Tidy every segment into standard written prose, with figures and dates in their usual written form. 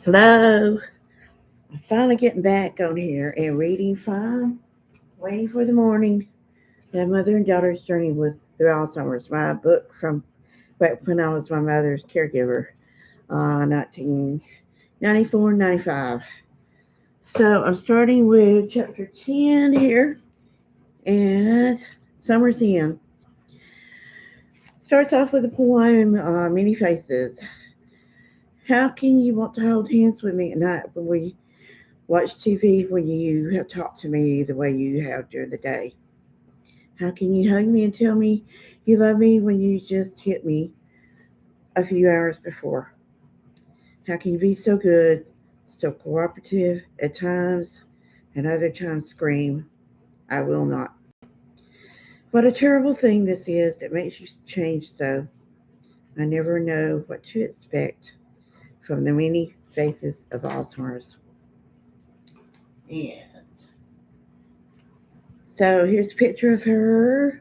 Hello. I'm finally getting back on here and reading from Waiting for the Morning, The Mother and Daughter's Journey with Through Alzheimer's, my book from back when I was my mother's caregiver, 1994 95. So I'm starting with chapter 10 here, and Summer's End. Starts off with a poem, Many Faces. How can you want to hold hands with me at night when we watch TV when you have talked to me the way you have during the day? How can you hug me and tell me you love me when you just hit me a few hours before? How can you be so good, so cooperative at times, and other times scream, I will not? What a terrible thing this is that makes you change so. I never know what to expect from the many faces of Alzheimer's. And so here's a picture of her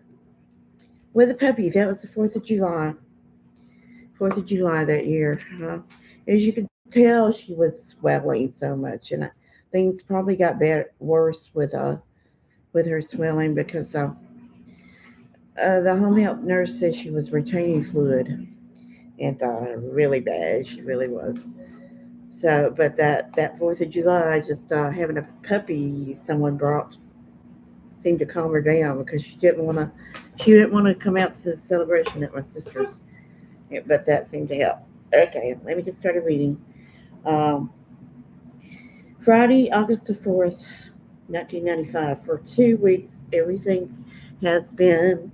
with a puppy. That was the 4th of July. 4th of July that year. As you can tell, she was swelling so much, and things probably got worse with her swelling because the home health nurse said she was retaining fluid, and really bad. She really was. So, but that 4th of July, just having a puppy someone brought seemed to calm her down because she didn't want to come out to the celebration at my sister's. Yeah, but that seemed to help. Okay, let me get started reading. Um, Friday, August the 4th, 1995. For 2 weeks, everything has been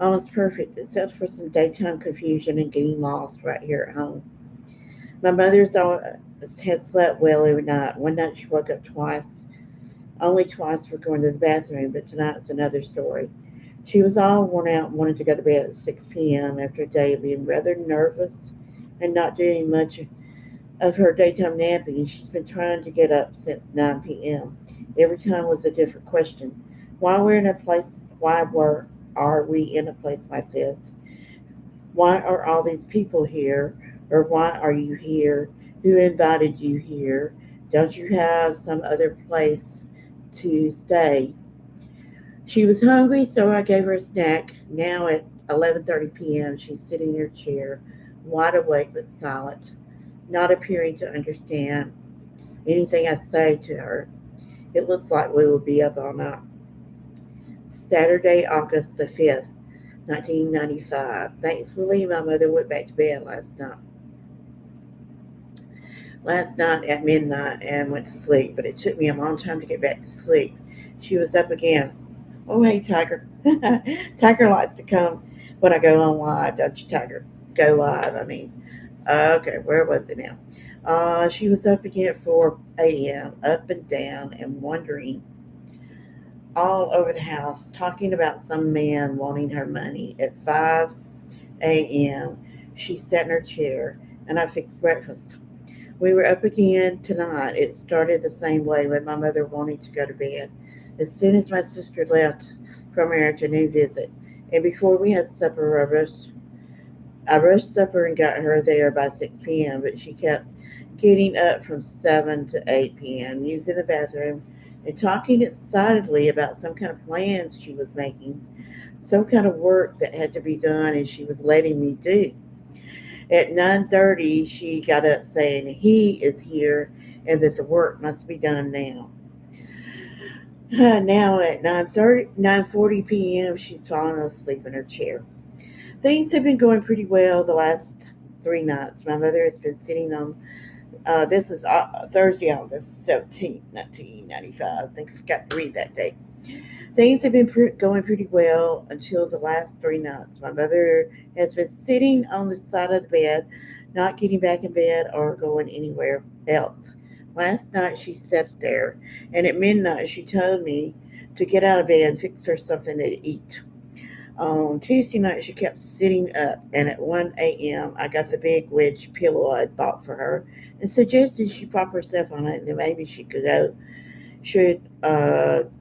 almost perfect, except for some daytime confusion and getting lost right here at home. My had slept well every night. One night she woke up twice, only twice for going to the bathroom, but tonight's another story. She was all worn out and wanted to go to bed at 6 p.m. after a day of being rather nervous and not doing much of her daytime napping. She's been trying to get up since 9 p.m. Every time was a different question. Why we're in a place? Why were are we in a place like this? Why are all these people here? Or why are you here? Who invited you here? Don't you have some other place to stay? She was hungry, so I gave her a snack. Now at 11:30 p.m., she's sitting in her chair, wide awake but silent, not appearing to understand anything I say to her. It looks like we will be up all night. Saturday, August the 5th, 1995. Thankfully, my mother went back to bed last night at midnight and went to sleep, but it took me a long time to get back to sleep. She was up again. Oh, hey, Tiger. Tiger likes to come when I go on live, don't you, Tiger? Go live, I mean. Okay, where was it now? She was up again at 4 a.m., up and down and wondering all over the house, talking about some man wanting her money. At 5 a.m., she sat in her chair and I fixed breakfast. We were up again tonight. It started the same way with my mother wanting to go to bed. As soon as my sister left from her afternoon visit, and before we had supper, I rushed supper and got her there by 6 p.m., but she kept getting up from 7 to 8 p.m., using the bathroom and talking excitedly about some kind of plans she was making, some kind of work that had to be done and she was letting me do. At 9:30, she got up saying he is here and that the work must be done now. Now at 9:40 p.m., she's fallen asleep in her chair. Things have been going pretty well the last 3 nights. My mother has been sitting on, this is Thursday, August 17th, 1995. I think I forgot to read that date. Things have been going pretty well until the last 3 nights. My mother has been sitting on the side of the bed, not getting back in bed or going anywhere else. Last night she sat there, and at midnight she told me to get out of bed and fix her something to eat. On Tuesday night, she kept sitting up, and at 1 a.m., I got the big wedge pillow I'd bought for her and suggested she prop herself on it, and then maybe she should go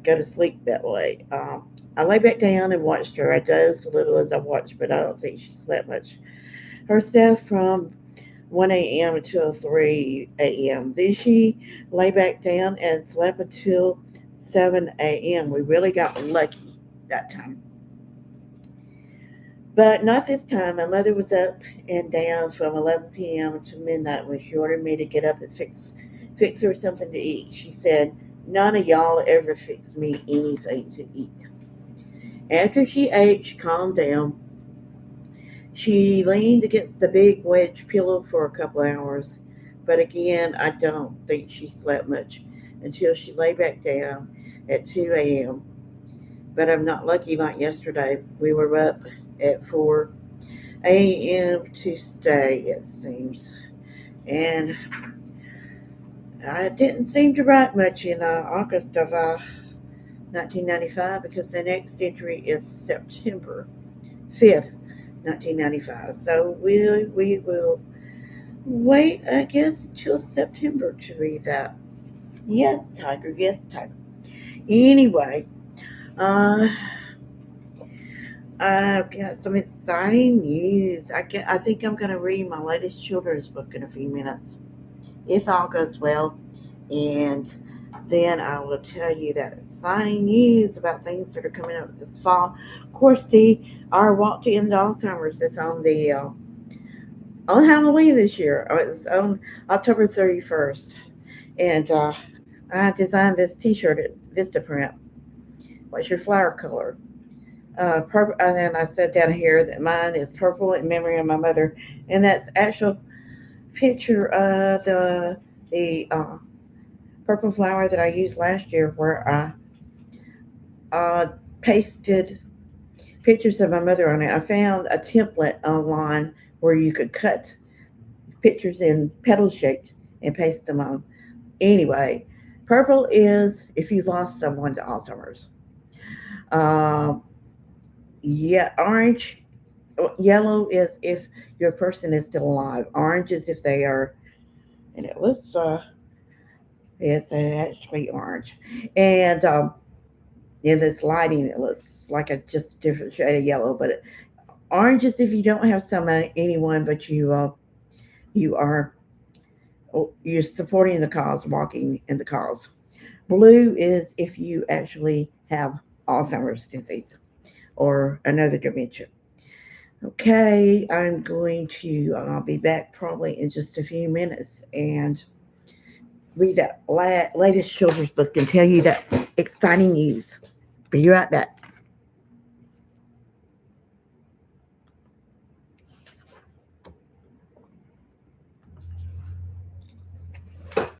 to sleep that way. I lay back down and watched her. I dozed a little as I watched, but I don't think she slept much herself from 1 a.m. until 3 a.m. Then she lay back down and slept until 7 a.m. We really got lucky that time. But not this time. My mother was up and down from 11 p.m. to midnight when she ordered me to get up and fix her something to eat. She said, "None of y'all ever fix me anything to eat." After she ate, she calmed down. She leaned against the big wedge pillow for a couple hours, but again, I don't think she slept much until she lay back down at 2 a.m. But I'm not lucky like yesterday. We were up at 4 a.m. to stay, it seems. And I didn't seem to write much in August of 1995 because the next entry is September 5th, 1995. So we will wait, I guess, until September to read that. Yes, Tiger. Yes, Tiger. Anyway, uh, I've got some exciting news. I think I'm going to read my latest children's book in a few minutes, if all goes well. And then I will tell you that exciting news about things that are coming up this fall. Of course, our walk to end Alzheimer's is on Halloween this year. It's on October 31st, and I designed this T-shirt at Vistaprint. What's your flower color? Purple, and I said down here that mine is purple in memory of my mother, and that's actual picture of the purple flower that I used last year, where I pasted pictures of my mother on it. I found a template online where you could cut pictures in petal shaped and paste them on. Anyway, purple is if you lost someone to Alzheimer's. Um, yeah, orange, yellow is if your person is still alive. Orange is if they are, and it looks it's actually orange, and in this lighting it looks like a just different shade of yellow. But orange is if you don't have anyone, but you are you're supporting the cause, walking in the cause. Blue is if you actually have Alzheimer's disease or another dementia. Okay, I'm going to be back probably in just a few minutes and read that latest children's book and tell you that exciting news. Be right back.